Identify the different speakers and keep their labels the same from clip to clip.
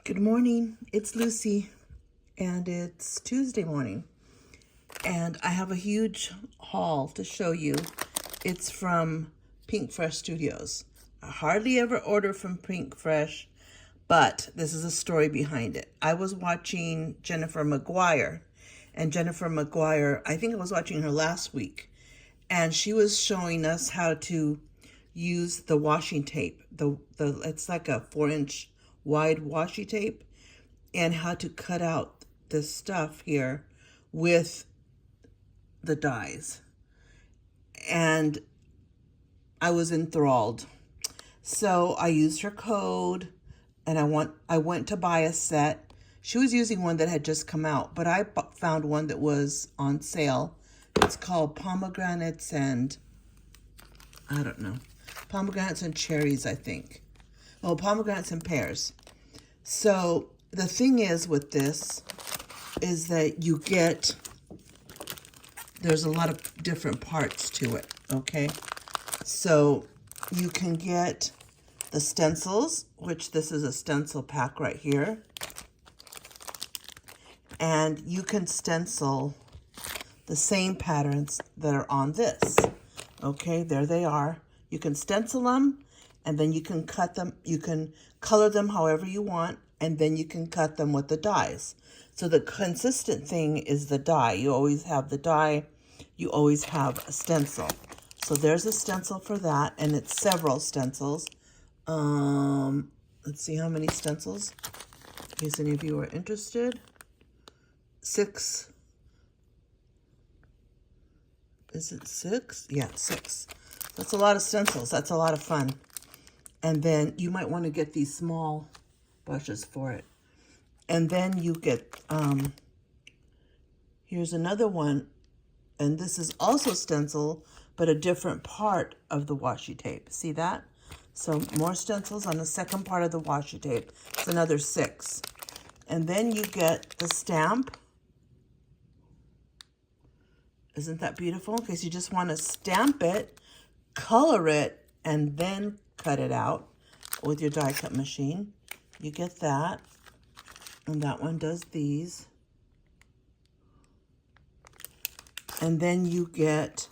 Speaker 1: Good morning, it's Lucy, and it's Tuesday morning, and I have a huge haul to show you. It's from Pinkfresh Studios. I hardly ever order from Pinkfresh, but this is a story behind it. I was watching Jennifer McGuire, and Jennifer McGuire, I think I was watching her last week, and she was showing us how to use the washing tape. It's like a 4-inch wide washi tape, and how to cut out this stuff here with the dies. And I was enthralled. So I used her code, and I went to buy a set. She was using one that had just come out, but I found one that was on sale. It's called pomegranates and pomegranates and cherries, I think. Oh, pomegranates and pears. So the thing is with this is that there's a lot of different parts to it, okay? So you can get the stencils, which this is a stencil pack right here. And you can stencil the same patterns that are on this. Okay, there they are. You can stencil them, and then you can cut them. You can color them however you want, and then you can cut them with the dies. So the consistent thing is the die. You always have the die. You always have a stencil. So there's a stencil for that, and it's several stencils. Let's see how many stencils, in case any of you are interested. 6. Is it 6? Yeah, 6. That's a lot of stencils. That's a lot of fun. And then you might want to get these small brushes for it. And then you get, here's another one. And this is also stencil, but a different part of the washi tape. See that? So more stencils on the second part of the washi tape. It's another 6. And then you get the stamp. Isn't that beautiful? In case you just want to stamp it, color it, and then cut it out with your die cut machine. You get that. And that one does these. And then you get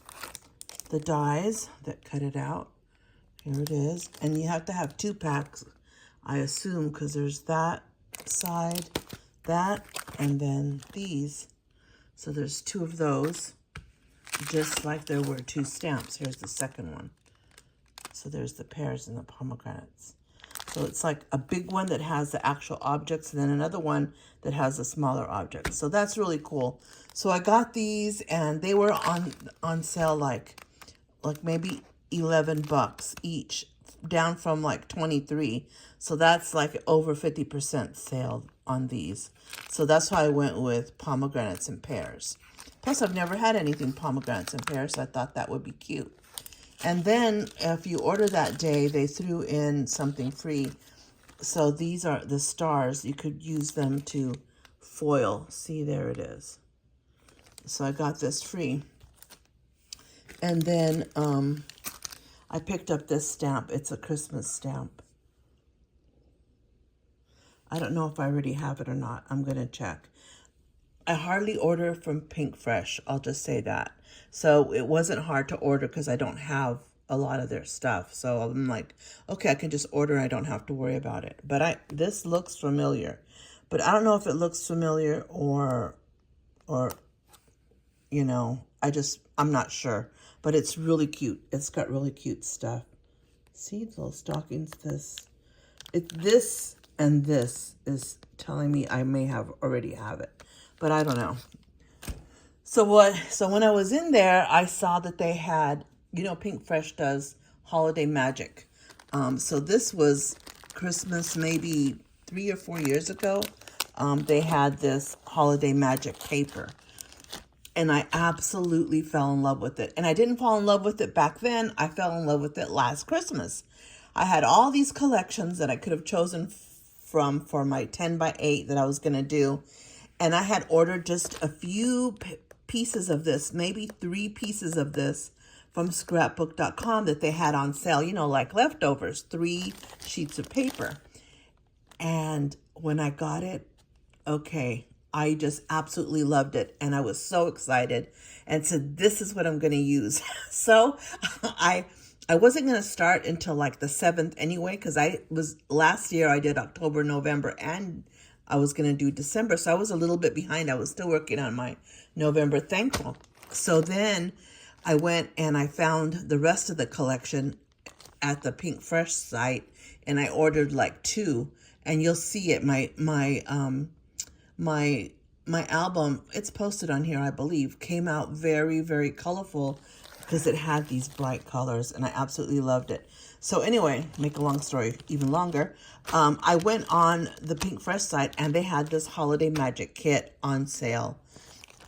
Speaker 1: the dies that cut it out. Here it is. And you have to have 2 packs, I assume, because there's that side, that, and then these. So there's 2 of those, just like there were 2 stamps. Here's the second one. So there's the pears and the pomegranates. So it's like a big one that has the actual objects, and then another one that has the smaller objects. So that's really cool. So I got these, and they were on sale like maybe $11 each, down from like 23. So that's like over 50% sale on these. So that's why I went with pomegranates and pears. Plus, I've never had anything pomegranates and pears, so I thought that would be cute. And then if you order that day, they threw in something free. So these are the stars. You could use them to foil. See, there it is. So I got this free. And then I picked up this stamp. It's a Christmas stamp. I don't know if I already have it or not. I'm going to check. I hardly order from Pinkfresh. I'll just say that. So it wasn't hard to order because I don't have a lot of their stuff. So I'm like, okay, I can just order. I don't have to worry about it. But this looks familiar. But I don't know if it looks familiar or you know, I'm not sure. But it's really cute. It's got really cute stuff. See the little stockings? This and this is telling me I may already have it. But I don't know. So when I was in there, I saw that they had, you know, Pinkfresh does holiday magic. So this was Christmas maybe 3 or 4 years ago. They had this holiday magic paper. And I absolutely fell in love with it. And I didn't fall in love with it back then. I fell in love with it last Christmas. I had all these collections that I could have chosen from for my 10 by 8 that I was going to do. And I had ordered just a few pieces of this, maybe 3 pieces of this from scrapbook.com that they had on sale, you know, like leftovers, 3 sheets of paper. And when I got it, okay, I just absolutely loved it. And I was so excited and said, this is what I'm going to use. So I wasn't going to start until like the 7th anyway, because last year I did October, November, and I was going to do December. So I was a little bit behind. I was still working on my November thankful. So then I went and I found the rest of the collection at the Pinkfresh site, and I ordered like 2, and you'll see it. My album, it's posted on here, I believe, came out very, very colorful because it had these bright colors, and I absolutely loved it. So anyway, make a long story even longer, I went on the Pinkfresh site, and they had this Holiday Magic kit on sale.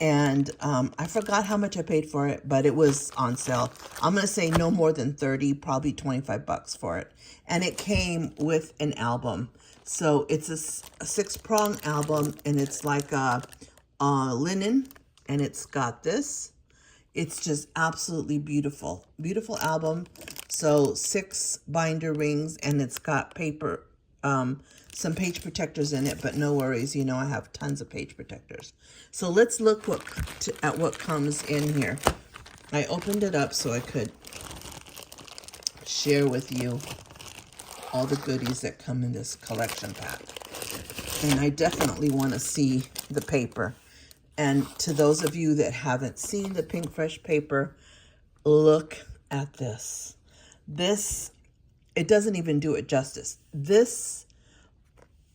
Speaker 1: And I forgot how much I paid for it, but it was on sale. I'm going to say no more than 30, probably 25 bucks for it. And it came with an album. So it's a 6-prong album, and it's like a linen, and it's got this. It's just absolutely beautiful. Beautiful album. So 6 binder rings, and it's got paper, some page protectors in it, but no worries. You know, I have tons of page protectors. So let's look at what comes in here. I opened it up so I could share with you all the goodies that come in this collection pack. And I definitely want to see the paper. And to those of you that haven't seen the Pinkfresh paper, look at this. This, it doesn't even do it justice. This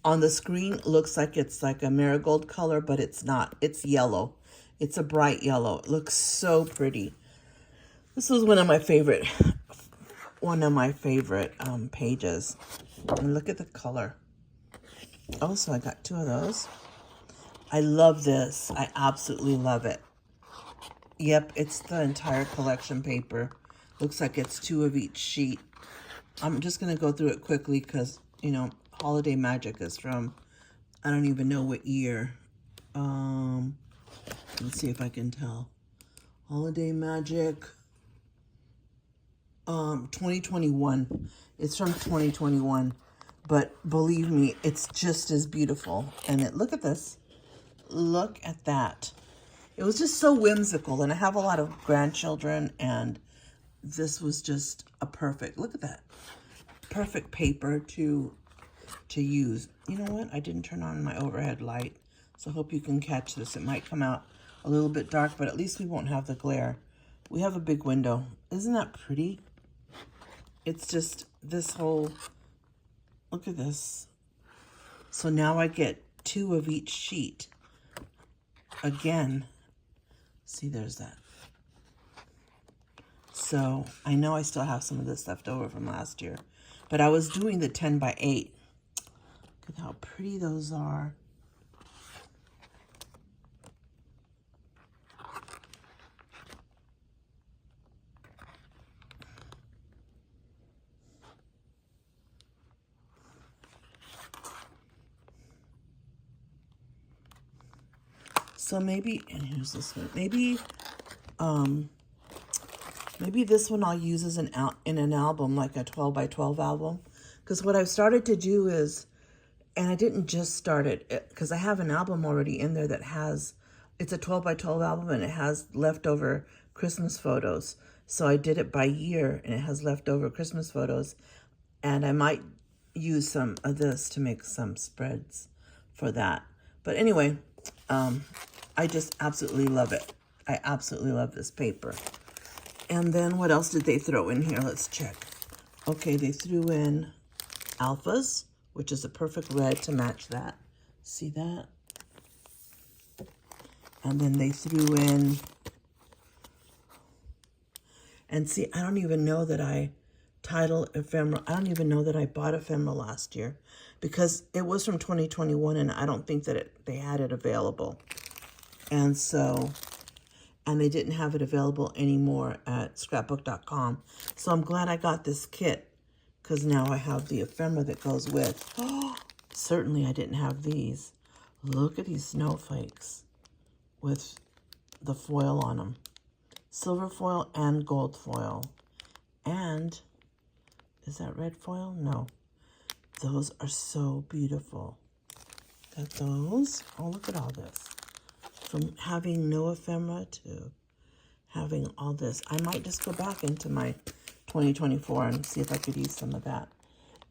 Speaker 1: on the screen looks like it's like a marigold color, but it's not. It's yellow. It's a bright yellow. It looks so pretty. This was one of my favorite pages. And look at the color. Oh, so I got 2 of those. I love this. I absolutely love it. Yep, it's the entire collection paper. Looks like it's 2 of each sheet. I'm just going to go through it quickly because, you know, Holiday Magic is from, I don't even know what year. Let's see if I can tell. Holiday Magic, 2021. It's from 2021. But believe me, it's just as beautiful. And look at this. Look at that. It was just so whimsical. And I have a lot of grandchildren, and this was just a perfect, look at that. Perfect paper to use. You know what? I didn't turn on my overhead light, so I hope you can catch this. It might come out a little bit dark, but at least we won't have the glare. We have a big window. Isn't that pretty? It's just this whole, look at this. So now I get 2 of each sheet. Again, see, there's that. So I know I still have some of this left over from last year, but I was doing the 10 by 8. Look at how pretty those are. So maybe, and here's this one. Maybe this one I'll use as in an album, like a 12 by 12 album. Because what I've started to do is, and I didn't just start it, because I have an album already in there that has, it's a 12 by 12 album, and it has leftover Christmas photos. So I did it by year, and it has leftover Christmas photos. And I might use some of this to make some spreads for that. But anyway, I just absolutely love it. I absolutely love this paper. And then what else did they throw in here? Let's check. Okay, they threw in alphas, which is a perfect red to match that. See that? And then they threw in, and see, I don't even know that I titled ephemera. I don't even know that I bought ephemera last year because it was from 2021, and I don't think that they had it available. And so, and they didn't have it available anymore at scrapbook.com. So I'm glad I got this kit because now I have the ephemera that goes with. Oh, certainly I didn't have these. Look at these snowflakes with the foil on them. Silver foil and gold foil. And, is that red foil? No. Those are so beautiful. Got those. Oh, look at all this. From having no ephemera to having all this. I might just go back into my 2024 and see if I could use some of that.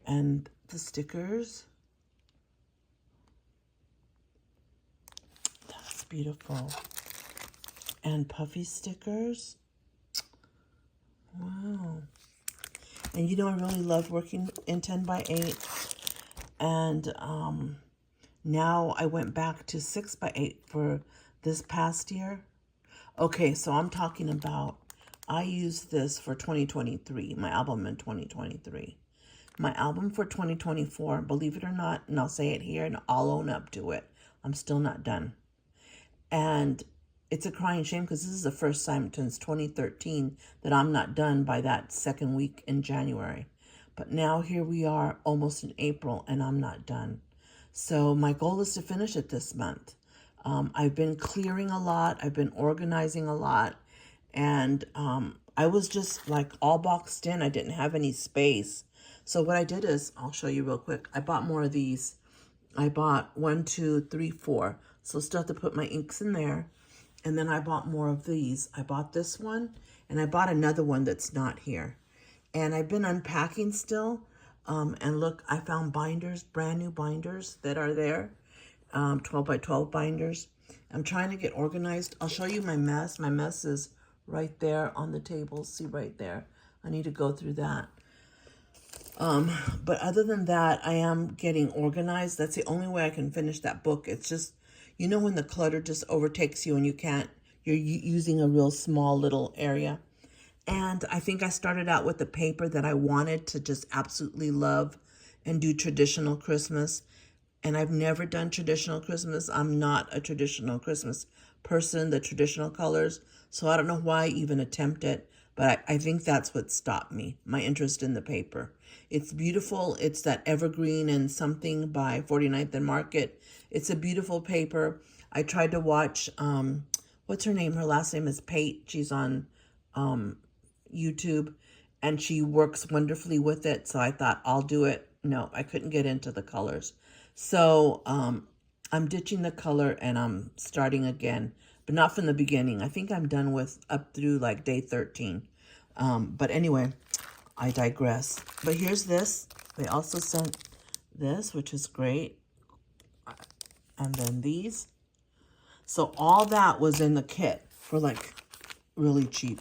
Speaker 1: And the stickers. That's beautiful. And puffy stickers. Wow. And you know, I really love working in 10 by 8. And now I went back to 6 by 8 for this past year. Okay, so I'm talking about, I used this for 2023, my album in 2023. My album for 2024, believe it or not, and I'll say it here and I'll own up to it, I'm still not done. And it's a crying shame because this is the first time since 2013 that I'm not done by that second week in January. But now here we are almost in April and I'm not done. So my goal is to finish it this month. I've been clearing a lot. I've been organizing a lot. And I was just like all boxed in. I didn't have any space. So what I did is, I'll show you real quick. I bought more of these. I bought 1, 2, 3, 4. So still have to put my inks in there. And then I bought more of these. I bought this one. And I bought another one that's not here. And I've been unpacking still. And look, I found binders, brand new binders that are there. 12 by 12 binders. I'm trying to get organized. I'll show you my mess. My mess is right there on the table. See right there. I need to go through that. But other than that, I am getting organized. That's the only way I can finish that book. It's just, you know, when the clutter just overtakes you and you can't, you're using a real small little area. And I think I started out with the paper that I wanted to just absolutely love and do traditional Christmas. And I've never done traditional Christmas. I'm not a traditional Christmas person, the traditional colors. So I don't know why I even attempt it. But I think that's what stopped me, my interest in the paper. It's beautiful. It's that evergreen and something by 49th and Market. It's a beautiful paper. I tried to watch, what's her name? Her last name is Pate. She's on YouTube. And she works wonderfully with it. So I thought, I'll do it. No, I couldn't get into the colors. So I'm ditching the color and I'm starting again, but not from the beginning. I think I'm done with up through like day 13. But anyway, I digress. But here's this. They also sent this, which is great. And then these. So all that was in the kit for like really cheap.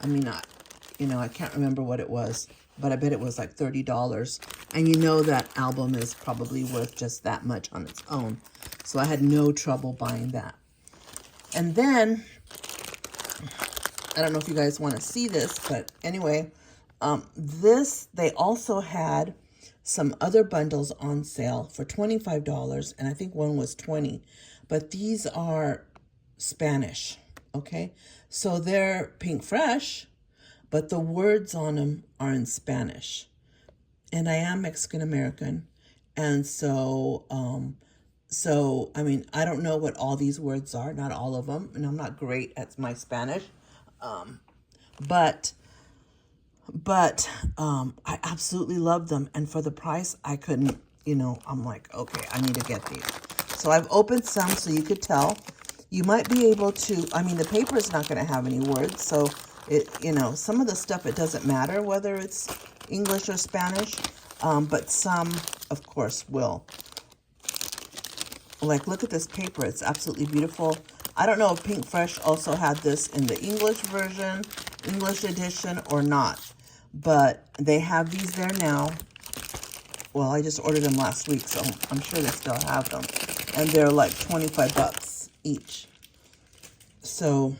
Speaker 1: I mean, I can't remember what it was, but I bet it was like $30. And you know that album is probably worth just that much on its own. So I had no trouble buying that. And then, I don't know if you guys want to see this, but anyway, they also had some other bundles on sale for $25, and I think one was $20. But these are Spanish, okay? So they're Pinkfresh, but the words on them are in Spanish. And I am Mexican American. And so, I mean, I don't know what all these words are, not all of them. And I'm not great at my Spanish. But I absolutely love them. And for the price, I couldn't, I'm like, okay, I need to get these. So I've opened some so you could tell. You might be able to, I mean, the paper is not going to have any words. So some of the stuff, it doesn't matter whether it's English or Spanish, but some, of course, will. Like, look at this paper. It's absolutely beautiful. I don't know if Pinkfresh also had this in the English version, English edition, or not. But they have these there now. Well, I just ordered them last week, so I'm sure they still have them. And they're like $25 each. So,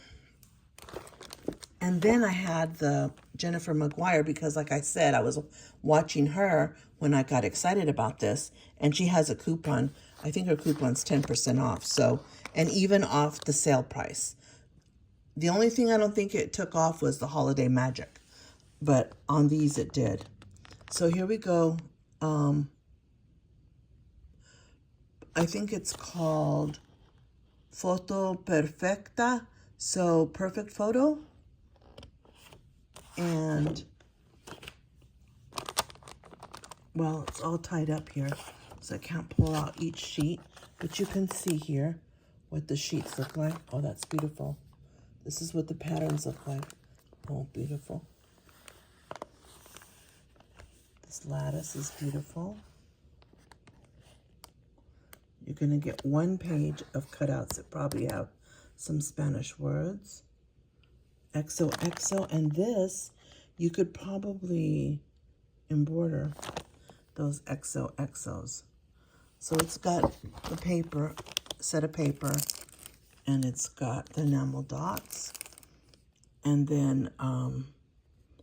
Speaker 1: and then I had the Jennifer Maguire because, like I said, I was watching her when I got excited about this. And she has a coupon. I think her coupon's 10% off. So, and even off the sale price. The only thing I don't think it took off was the Holiday Magic. But on these it did. So here we go. I think it's called Foto Perfecta. So perfect photo. And well, it's all tied up here, so I can't pull out each sheet, but you can see here what the sheets look like. Oh, that's beautiful. This is what the patterns look like. Oh, beautiful. This lattice is beautiful. You're going to get one page of cutouts that probably have some Spanish words. XOXO, and this, you could probably embroider those XOXOs. So it's got the paper, set of paper, and it's got the enamel dots, and then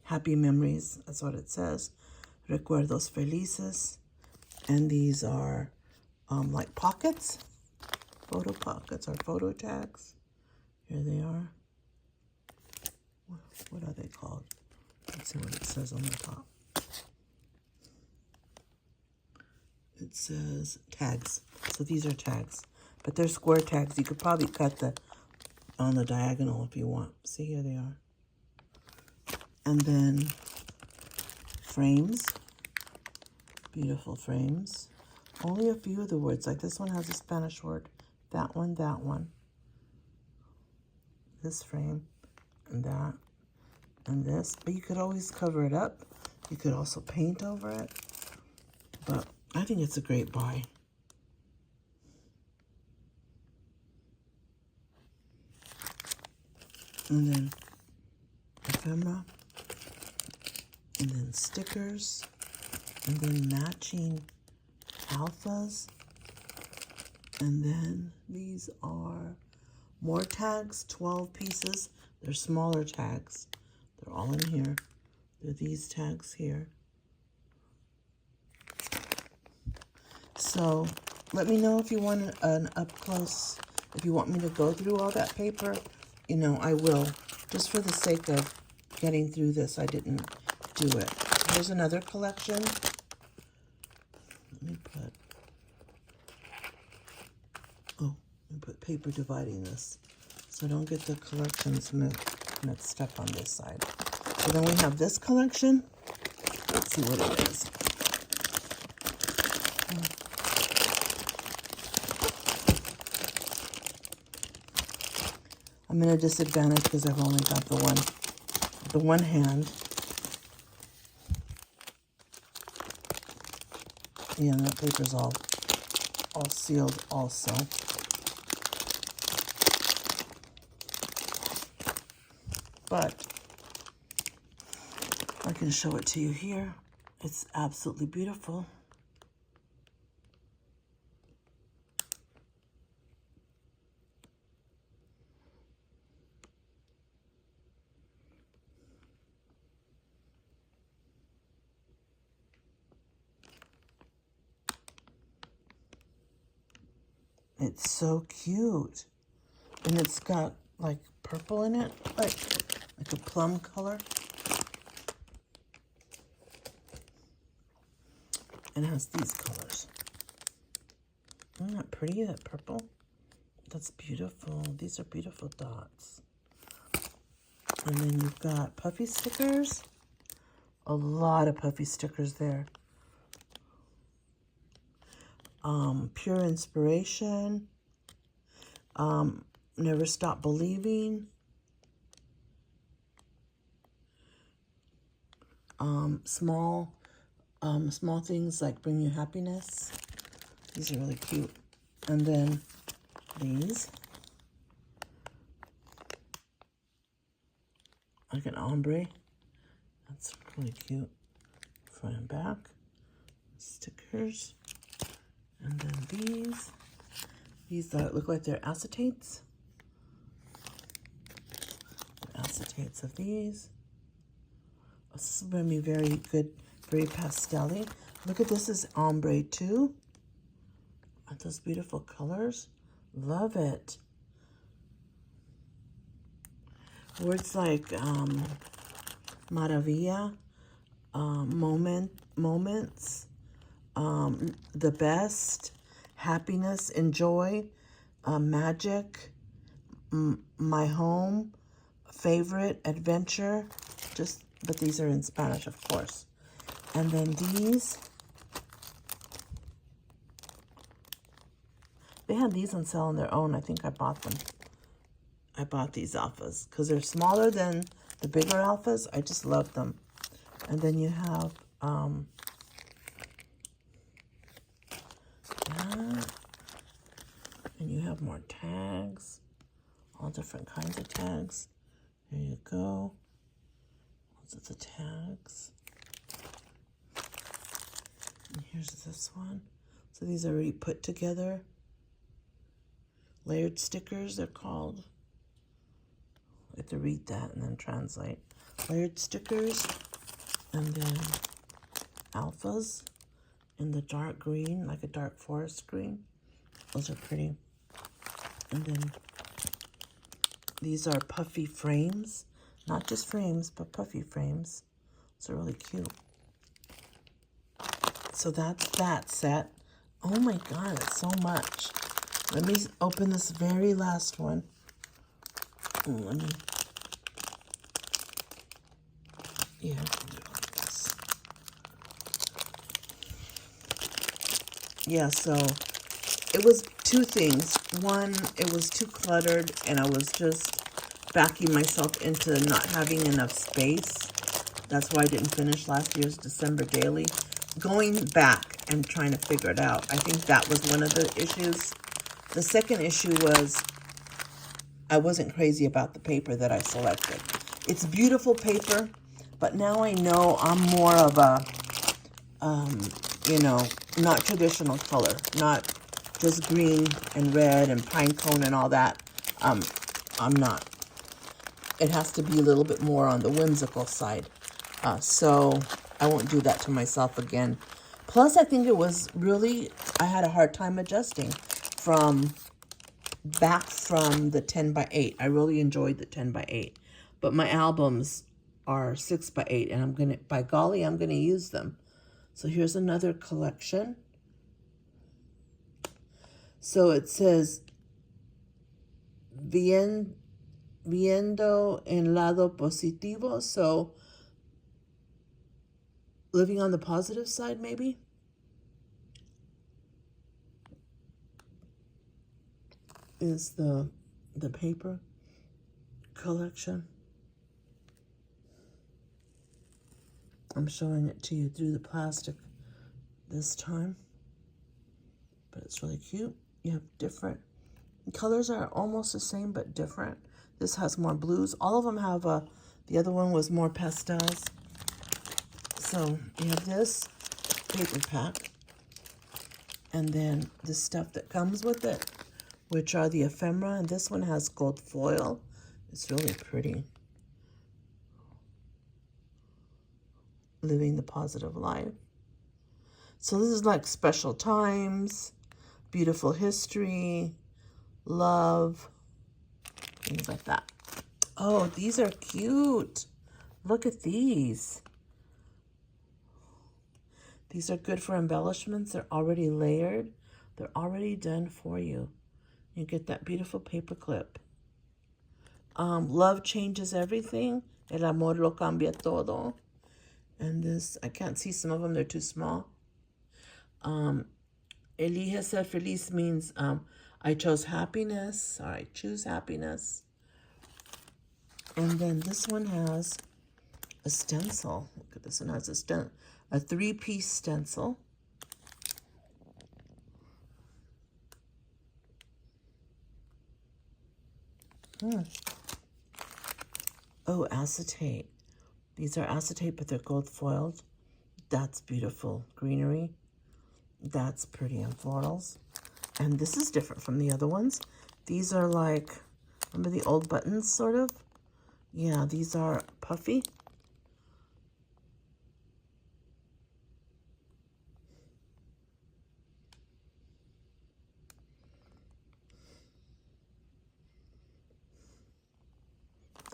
Speaker 1: happy memories, that's what it says, recuerdos felices, and these are like pockets, photo pockets or photo tags. Here they are. What are they called? Let's see what it says on the top. It says tags. So these are tags, but they're square tags. You could probably cut the on the diagonal if you want. See, here they are. And then frames, beautiful frames. Only a few of the words, like this one has a Spanish word. That one. This frame, and that, and this. But you could always cover it up. You could also paint over it. But I think it's a great buy. And then ephemera, and then stickers, and then matching alphas, and then these are more tags, 12 pieces. They're smaller tags. They're all in here. They're these tags here. So let me know if you want an up close, if you want me to go through all that paper. You know, I will. Just for the sake of getting through this, I didn't do it. Here's another collection. Let me put paper dividing this so I don't get the collections mixed up on this side. So then we have this collection. Let's see what it is. I'm in a disadvantage because I've only got the one hand. Yeah, and the paper's all sealed also. But I can show it to you here. It's absolutely beautiful. It's so cute. And it's got like purple in it, like a plum color. And it has these colors. Isn't that pretty, that purple? That's beautiful. These are beautiful dots. And then you've got puffy stickers. A lot of puffy stickers there. Pure inspiration. Never stop believing. Small things like bring you happiness. These are really cute. And then these, like an ombre. That's really cute. Front and back. Stickers. And then these that look like they're acetates. Acetates of these. This is going to be very good, very pastel-y. Look at this, is ombre too. Aren't those beautiful colors? Love it. Words like maravilla, moments, the best, happiness, enjoy, magic, my home, favorite, adventure, but these are in Spanish, of course. And then these They had these on sale on their own. I think I bought them. I bought these alphas because they're smaller than the bigger alphas. I just love them. And then you have that. And you have more tags. All different kinds of tags. Here you go. Those are the tags. And here's this one. So these are already put together. Layered stickers, they're called. I have to read that and then translate. Layered stickers. And then alphas in the dark green, like a dark forest green. Those are pretty. And then these are puffy frames. Not just frames, but puffy frames. Those are really cute. So that's that set. Oh my God, it's so much. Let me open this very last one. Let me, yeah, I can do it like this. Yeah, so it was two things. One, it was too cluttered and I was just backing myself into not having enough space. That's why I didn't finish last year's December daily. Going back and trying to figure it out, I think that was one of the issues. The second issue was I wasn't crazy about the paper that I selected. It's beautiful paper, but now I know I'm more of a, you know, not traditional color, not just green and red and pine cone and all that. I'm not. It has to be a little bit more on the whimsical side. So I won't do that to myself again. Plus, I think it was really, I had a hard time adjusting back from the 10 by 8. I really enjoyed the 10 by 8. But my albums are 6 by 8, and by golly, I'm gonna use them. So here's another collection. So it says, viendo en lado positivo. So living on the positive side, maybe? Is the paper collection. I'm showing it to you through the plastic this time. But it's really cute. You have different colors are almost the same but different. This has more blues. All of them have the other one was more pastels. So you have this paper pack. And then the stuff that comes with it, which are the ephemera. And this one has gold foil. It's really pretty. Living the positive life. So this is like special times, beautiful history, love, things like that. Oh, these are cute. Look at these. These are good for embellishments. They're already layered. They're already done for you. You get that beautiful paper clip. Love changes everything. El amor lo cambia todo. And this, I can't see some of them. They're too small. Elige ser feliz means I chose happiness, or I choose happiness. And then this one has a stencil. Look at this one has a 3-piece stencil. Oh, acetate. These are acetate, but they're gold foiled. That's beautiful. Greenery. That's pretty in florals. And this is different from the other ones. These are like, remember the old buttons, sort of? Yeah, these are puffy.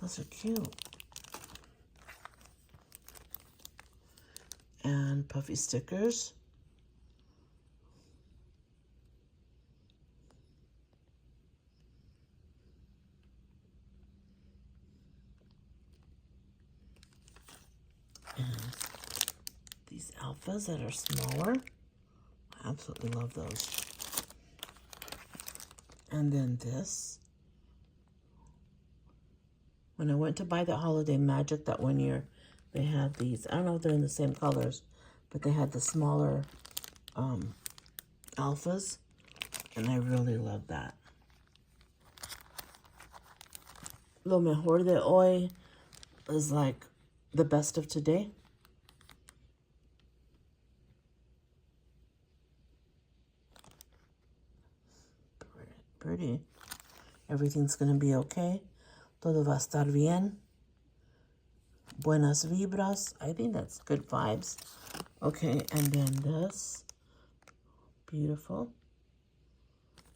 Speaker 1: Those are cute. And puffy stickers. And these alphas that are smaller. I absolutely love those. And then this. When I went to buy the Holiday Magic that one year, they had these. I don't know if they're in the same colors, but they had the smaller alphas. And I really love that. Lo mejor de hoy is like the best of today. Pretty. Everything's going to be okay. Todo va a estar bien. Buenas vibras. I think that's good vibes. Okay, and then this. Beautiful.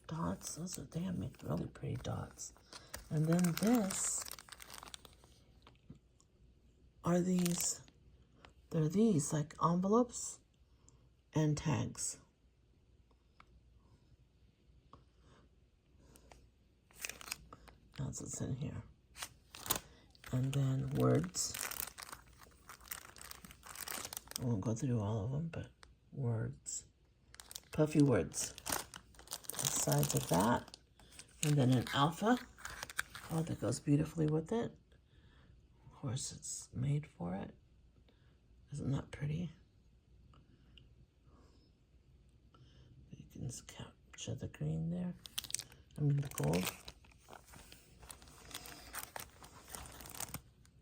Speaker 1: Dots. Those are, they make really pretty dots. And then this are these. They're these, like envelopes and tags. That's what's in here. And then words. I won't go through all of them, but words. Puffy words. The sides of that. And then an alpha. Oh, that goes beautifully with it. Of course, it's made for it. Isn't that pretty? You can just capture the green there. I mean the gold.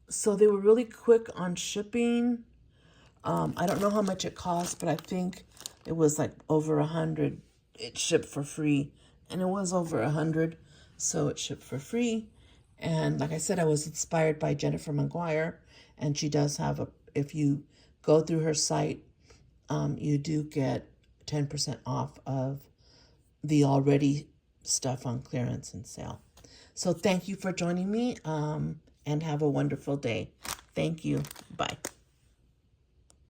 Speaker 1: So they were really quick on shipping. I don't know how much it cost, but I think it was like over 100. It shipped for free, and it was over 100, so it shipped for free. And like I said, I was inspired by Jennifer McGuire, and she does have if you go through her site, you do get 10% off of the already stuff on clearance and sale. So thank you for joining me, and have a wonderful day. Thank you. Bye.